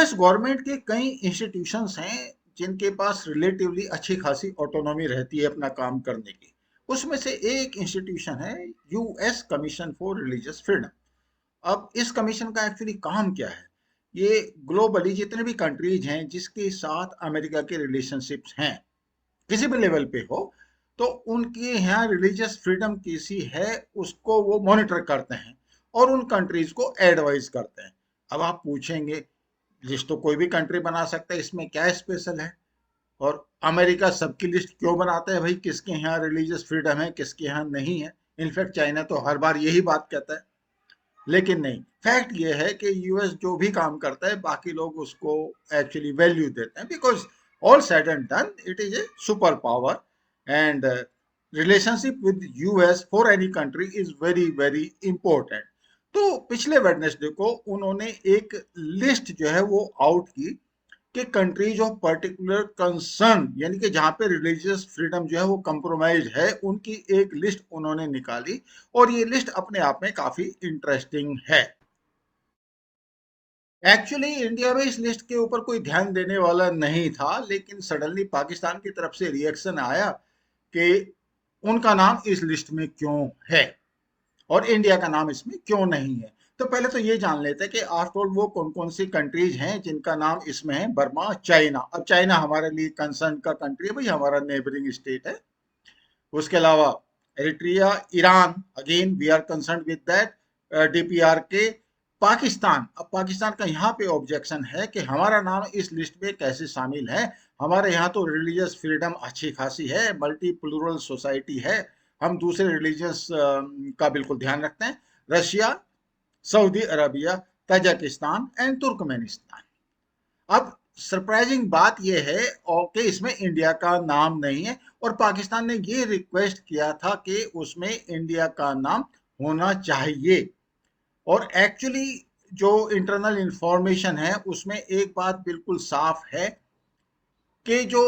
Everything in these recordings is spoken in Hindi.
यूएस गवर्नमेंट के कई इंस्टीट्यूशंस हैं जिनके पास रिलेटिवली अच्छी खासी ऑटोनॉमी रहती है अपना काम करने की। उसमें से एक इंस्टीट्यूशन है US commission for religious freedom. अब इस कमीशन का एक्चुअली काम क्या है? ये ग्लोबली जितने भी कंट्रीज हैं जिसके साथ अमेरिका के रिलेशनशिप्स हैं, किसी भी लेवल पे हो, तो उनके यहाँ रिलीजियस फ्रीडम कैसी है उसको वो मॉनिटर करते हैं और उन कंट्रीज को एडवाइस करते हैं। अब आप पूछेंगे, लिस्ट तो कोई भी कंट्री बना सकता है, इसमें क्या स्पेशल है? और अमेरिका सबकी लिस्ट क्यों बनाता है भाई, किसके यहाँ रिलीजियस फ्रीडम है किसके यहाँ नहीं है? इनफैक्ट चाइना तो हर बार यही बात कहता है। लेकिन नहीं, फैक्ट ये है कि यूएस जो भी काम करता है बाकी लोग उसको एक्चुअली वैल्यू देते हैं, because all said and done it is A super power and relationship with US for any country is very very important. तो पिछले वेडनेसडे को उन्होंने एक लिस्ट जो है वो आउट की कि कंट्रीज ऑफ पर्टिकुलर कंसर्न, यानी कि जहां पे रिलीजियस फ्रीडम जो है वो कंप्रोमाइज है, उनकी एक लिस्ट उन्होंने निकाली। और ये लिस्ट अपने आप में काफी इंटरेस्टिंग है। एक्चुअली इंडिया में इस लिस्ट के ऊपर कोई ध्यान देने वाला नहीं था, लेकिन सडनली पाकिस्तान की तरफ से रिएक्शन आया कि उनका नाम इस लिस्ट में क्यों है और इंडिया का नाम इसमें क्यों नहीं है। तो पहले तो ये जान लेते हैं कि आफ्टर ऑल वो कौन कौन सी कंट्रीज हैं जिनका नाम इसमें है। Burma, China. अब चाइना हमारे लिए कंसर्न का कंट्री है भाई, हमारा नेबरिंग स्टेट है। उसके अलावा Eritrea, Iran, again we are concern with that, DPR के। पाकिस्तान, अब पाकिस्तान का यहाँ पे ऑब्जेक्शन है कि हमारा नाम इस लिस्ट में कैसे शामिल है, हमारे यहाँ तो रिलीजियस फ्रीडम अच्छी खासी है, मल्टी प्लूरल सोसाइटी है, हम दूसरे रिलीजियस का बिल्कुल ध्यान रखते हैं। Russia, Saudi Arabia, Tajikistan and Turkmenistan. अब सरप्राइजिंग बात यह है और कि इसमें इंडिया का नाम नहीं है, और पाकिस्तान ने ये रिक्वेस्ट किया था कि उसमें इंडिया का नाम होना चाहिए। और एक्चुअली जो इंटरनल इंफॉर्मेशन है उसमें एक बात बिल्कुल साफ है कि जो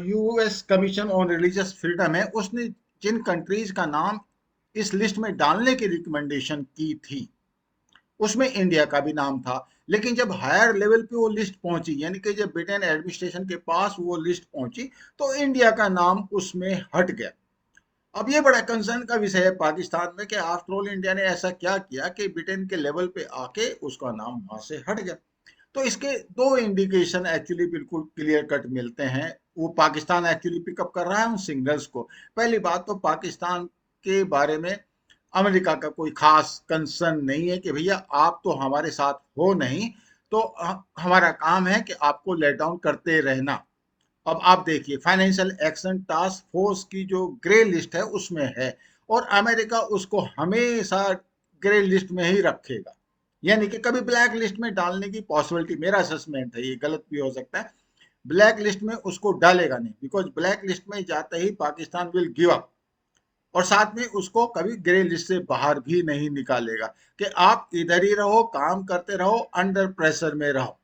US commission on religious freedom है उसने जिन कंट्रीज का नाम इस लिस्ट में डालने की रिकमेंडेशन की थी उसमें इंडिया का भी नाम था। लेकिन जब हायर लेवल पे वो लिस्ट पहुंची, यानी कि जब ब्रिटेन एडमिनिस्ट्रेशन के पास वो लिस्ट पहुंची, तो इंडिया का नाम उसमें हट गया। अब ये बड़ा कंसर्न का विषय है पाकिस्तान में कि आफ्टर ऑल इंडिया ने ऐसा क्या किया कि ब्रिटेन के लेवल पे आके उसका नाम वहां से हट गया। तो इसके दो इंडिकेशन एक्चुअली बिल्कुल क्लियर कट मिलते हैं। वो पाकिस्तान एक्चुअली पिकअप कर रहा है उन सिग्नल्स को। पहली बात तो पाकिस्तान के बारे में अमेरिका का कोई खास कंसर्न नहीं है कि भैया आप तो हमारे साथ हो नहीं, तो हमारा काम है कि आपको लेट डाउन करते रहना। अब आप देखिए, फाइनेंशियल एक्शन टास्क फोर्स की जो ग्रे लिस्ट है उसमें है, और अमेरिका उसको हमेशा ग्रे लिस्ट में ही रखेगा। यानी कि कभी ब्लैक लिस्ट में डालने की पॉसिबिलिटी, मेरा असेसमेंट है, ये गलत भी हो सकता है, ब्लैक लिस्ट में उसको डालेगा नहीं, बिकॉज ब्लैक लिस्ट में जाते ही पाकिस्तान विल गिव अप। और साथ में उसको कभी ग्रे लिस्ट से बाहर भी नहीं निकालेगा कि आप इधर ही रहो, काम करते रहो, अंडर प्रेशर में रहो।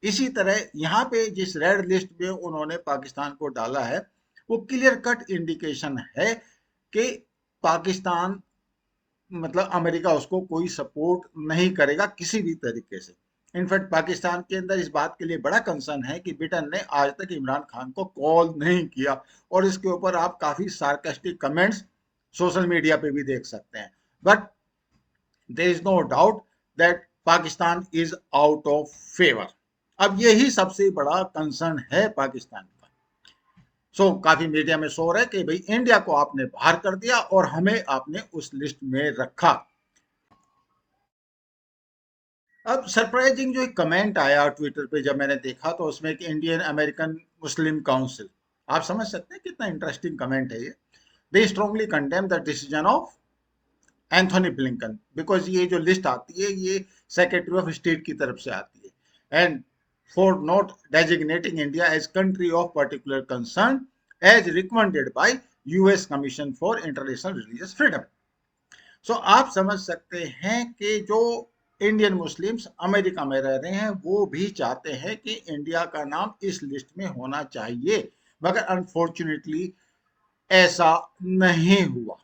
इसी तरह यहाँ पे जिस रेड लिस्ट में उन्होंने पाकिस्तान को डाला है, वो क्लियर कट इंडिकेशन है कि पाकिस्तान, मतलब अमेरिका उसको कोई सपोर्ट नहीं करेगा किसी भी तरीके से। इनफैक्ट पाकिस्तान के अंदर इस बात के लिए बड़ा कंसर्न है कि ब्रिटेन ने आज तक इमरान खान को कॉल नहीं किया, और इसके ऊपर आप काफी सार्कास्टिक कमेंट्स सोशल मीडिया पे भी देख सकते हैं। But there is no doubt that Pakistan is out of favour. अब यही सबसे बड़ा कंसर्न है पाकिस्तान का। काफी मीडिया में शोर है कि भाई इंडिया को आपने बाहर कर दिया और हमें आपने उस लिस्ट में रखा। अब सरप्राइजिंग जो एक कमेंट आया ट्विटर पे जब मैंने देखा, तो उसमें कि इंडियन अमेरिकन मुस्लिम काउंसिल, आप समझ सकते हैं कितना इंटरेस्टिंग कमेंट है ये। They strongly condemn the decision of Anthony Blinken, because ये जो लिस्ट आती है ये सेक्रेटरी ऑफ स्टेट की तरफ से आती है, and for not designating India as country of particular concern as recommended by US commission for international religious freedom. आप समझ सकते हैं कि जो इंडियन मुस्लिम्स अमेरिका में रह रहे हैं वो भी चाहते हैं कि इंडिया का नाम इस लिस्ट में होना चाहिए, मगर अनफॉर्चुनेटली ऐसा नहीं हुआ।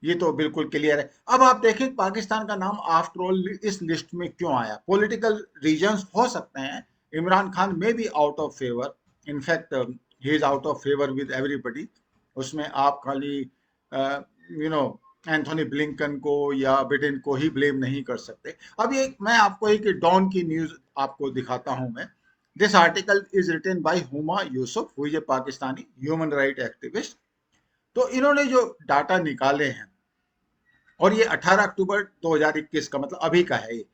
ये तो बिल्कुल क्लियर है। अब आप देखें पाकिस्तान का नाम आफ्टर ऑल इस लिस्ट में क्यों आया। पॉलिटिकल रीजंस हो सकते हैं। इमरान खान में be out of favour, in fact he is out of favour with everybody. उसमें आप खाली यू नो एंथोनी ब्लिंकन को या बिडेन को ही ब्लेम नहीं कर सकते। अब ये मैं आपको एक डॉन की न्यूज आपको दिखाता हूं मैं। This article is written by Huma Yousuf, who is a Pakistani human right activist. तो इन्होंने जो डाटा निकाले हैं, और ये 18 अक्टूबर 2021 का, मतलब अभी का है ये।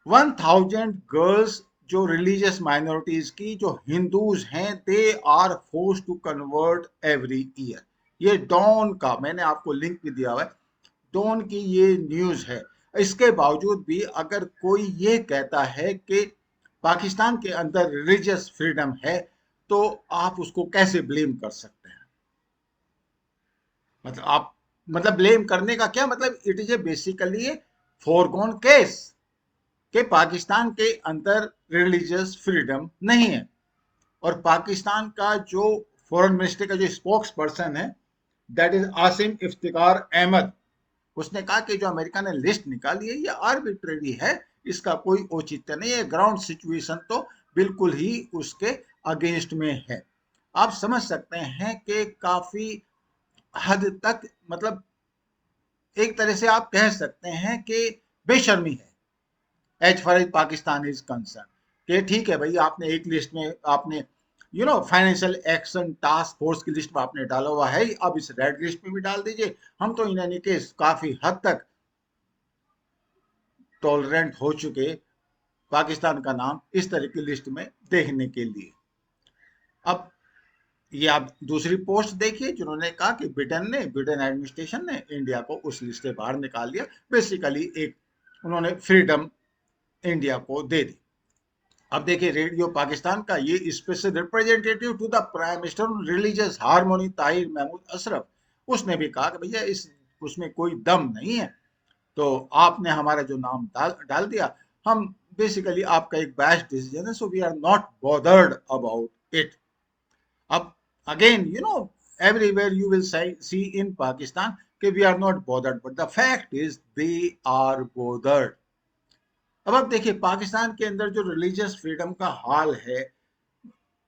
1000 गर्ल्स जो रिलीजियस माइनॉरिटीज की जो हिंदूज हैं, they are force to convert every year. ये डॉन का, मैंने आपको लिंक भी दिया हुआ है, डॉन की ये न्यूज है। इसके बावजूद भी अगर कोई ये कहता है कि पाकिस्तान के अंदर रिलीजियस फ्रीडम है, तो आप उसको कैसे ब्लेम कर सकते हैं? मतलब आप, मतलब ब्लेम करने का क्या मतलब, it is a basically foregone case कि पाकिस्तान के अंदर रिलीजियस फ्रीडम नहीं है। और पाकिस्तान का जो फॉरेन मिनिस्ट्री का जो स्पोक्स पर्सन है, दैट इज आसिम इफ्तिकार अहमद, उसने कहा कि जो अमेरिका ने लिस्ट निकाली है ये आर्बिट्रेरी है, इसका कोई औचित्य नहीं है, ग्राउंड सिचुएशन तो बिल्कुल ही उसके अगेंस्ट में है। आप समझ सकते हैं कि काफी हद तक, मतलब एक तरह से आप कह सकते हैं कि बेशर्मी है as far as Pakistan is concern. कि ठीक है भाई, आपने एक लिस्ट में आपने फाइनेंशियल एक्शन टास्क फोर्स की लिस्ट में आपने डाला हुआ है, अब इस रेड लिस्ट में भी डाल दीजिए। हम तो इन एनी केस काफी हद तक टॉलरेंट हो चुके पाकिस्तान का नाम इस तरह की लिस्ट में देखने के लिए। अब ये आप दूसरी पोस्ट देखिए, जिन्होंने कहा कि ब्रिटेन एडमिनिस्ट्रेशन ने इंडिया को उस लिस्ट से बाहर निकाल दिया। बेसिकली एक उन्होंने फ्रीडम इंडिया को दे दी। अब देखिए रेडियो पाकिस्तान का ये special representative to the prime minister religious harmony Tahir Mahmood Ashraf, उसने भी कहा कि भैया इस उसमें कोई दम नहीं है, तो आपने हमारा जो नाम डाल दिया, हम बेसिकली आपका एक बैच डिसीजन है, so we are not bothered about it. अब again everywhere you will see in Pakistan कि we are not bothered, but the fact is they are bothered। अब आप देखिए पाकिस्तान के अंदर जो रिलीजियस फ्रीडम का हाल है,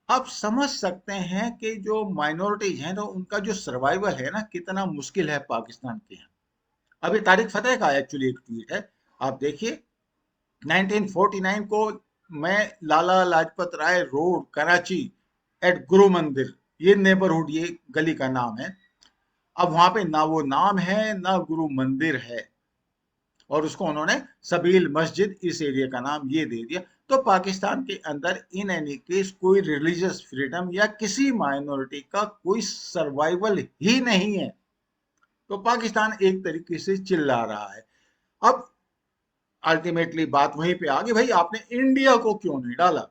आप समझ सकते हैं कि जो माइनॉरिटीज हैं तो उनका जो सर्वाइवल है ना, कितना मुश्किल है पाकिस्तान के यहाँ। अभी तारिक फतेह का एक्चुअली एक ट्वीट है, आप देखिए। 1949 को मैं लाला लाजपत राय रोड कराची एट गुरु मंदिर, ये नेबरहुड, ये गली का नाम है। अब वहां पे ना वो नाम है ना गुरु मंदिर है, और उसको उन्होंने सबील मस्जिद इस एरिया का नाम ये दे दिया। तो पाकिस्तान के अंदर इन एनी केस कोई रिलीजियस फ्रीडम या किसी माइनॉरिटी का कोई सर्वाइवल ही नहीं है। तो पाकिस्तान एक तरीके से चिल्ला रहा है। अब अल्टीमेटली बात वहीं पे आ गई, भाई आपने इंडिया को क्यों नहीं डाला?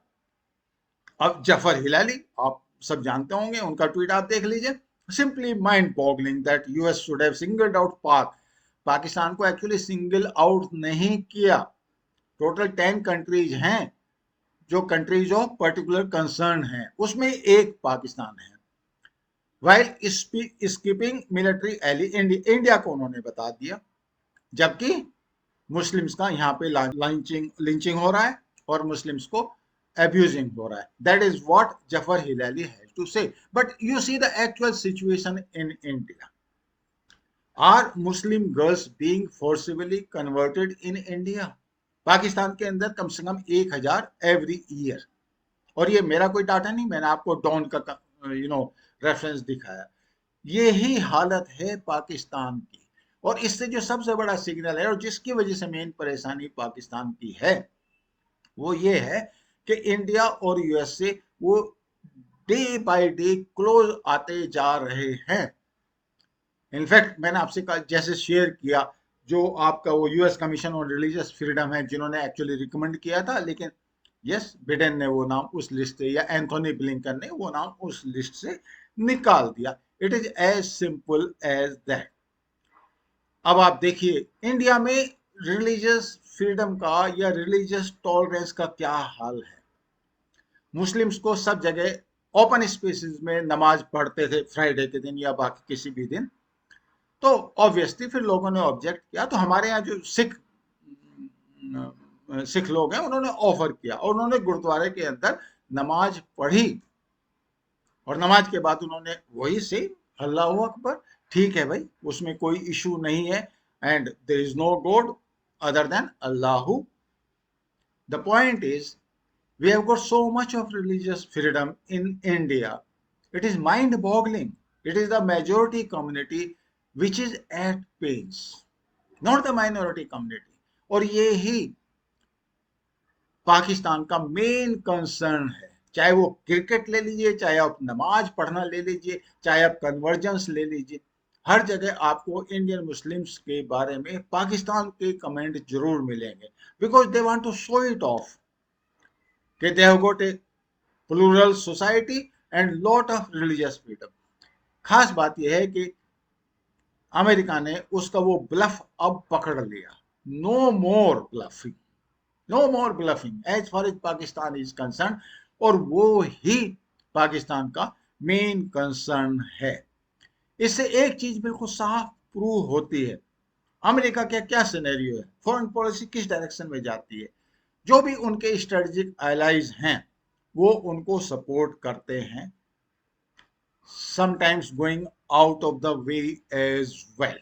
अब जफर हिलाली, आप सब जानते होंगे, उनका ट्वीट आप देख लीजिए। Simply mind boggling that US should have singled out Pakistan को एक्चुअली सिंगल आउट नहीं किया। टोटल 10 कंट्रीज हैं जो कंट्रीज ऑफ पर्टिकुलर कंसर्न हैं, उसमें एक पाकिस्तान है। While skipping military ally India को उन्होंने बता दिया, जबकि मुस्लिम्स का यहाँ पे लिंचिंग हो रहा है और मुस्लिम्स को abusing हो रहा है। That is what Jafar Hilali has to say. But you see the actual situation in India. Are Muslim girls being forcibly converted in India? Pakistan के अंदर कम से कम 1000 एवरी ईयर, और ये मेरा कोई डाटा नहीं, मैंने आपको डॉन का रेफरेंस दिखाया। ये ही हालत है पाकिस्तान की। और इससे जो सबसे बड़ा सिग्नल है और जिसकी वजह से मेन परेशानी पाकिस्तान की है, वो ये है कि इंडिया और यूएसए वो डे बाय डे क्लोज आते जा रहे हैं। इनफैक्ट मैंने आपसे जैसे शेयर किया, जो आपका वो US commission on religious freedom है, जिन्होंने एक्चुअली रिकमेंड किया था, लेकिन यस बिडेन ने वो नाम उस लिस्ट से, या एंथोनी ब्लिंकन ने वो नाम उस लिस्ट से निकाल दिया। It is as simple as that. अब आप देखिए इंडिया में रिलीजियस फ्रीडम का या रिलीजियस टॉलरेंस का क्या हाल है। मुस्लिम्स को सब जगह ओपन स्पेसेस में नमाज पढ़ते थे फ्राइडे के दिन या बाकी किसी भी दिन, तो ऑब्वियसली फिर लोगों ने ऑब्जेक्ट किया, तो हमारे यहाँ जो सिख लोग हैं उन्होंने ऑफर किया और उन्होंने गुरुद्वारे के अंदर नमाज पढ़ी और नमाज के बाद उन्होंने वही से अल्लाह अकबर, ठीक है भाई, उसमें कोई इशू नहीं है, and there is no god other than Allah. The point is we have got so much of religious freedom in India. It is mind boggling. It is the majority community which is at peace, not the minority community. और ये ही पाकिस्तान का मेन कंसर्न है, चाहे वो क्रिकेट ले लीजिए, चाहे आप नमाज पढ़ना ले लीजिए, चाहे आप कन्वर्जेंस ले लीजिए, हर जगह आपको इंडियन मुस्लिम्स के बारे में पाकिस्तान के कमेंट जरूर मिलेंगे, because they want to show it off कि they have got a plural society and lot of religious freedom. खास बात यह है कि अमेरिका ने उसका वो ब्लफ अब पकड़ लिया। No more bluffing, no more bluffing as far as Pakistan is concern, और वो ही पाकिस्तान का मेन कंसर्न है। इससे एक चीज बिल्कुल साफ प्रूव होती है, अमेरिका का क्या सिनेरियो है, फॉरेन पॉलिसी किस डायरेक्शन में जाती है। जो भी उनके स्ट्रेटेजिक एलाइज हैं वो उनको सपोर्ट करते हैं, sometimes going out of the way as well,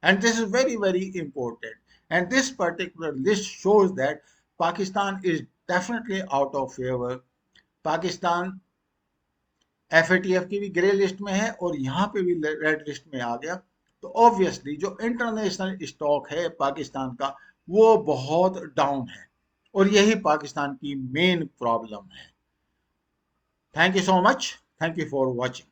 and this is very very important, and this particular list shows that Pakistan is definitely out of favor. Pakistan FATF की भी ग्रे लिस्ट में है और यहाँ पे भी रेड लिस्ट में आ गया, तो ऑब्वियसली जो इंटरनेशनल स्टॉक है पाकिस्तान का वो बहुत डाउन है, और यही पाकिस्तान की मेन प्रॉब्लम है। Thank you so much, thank you for watching.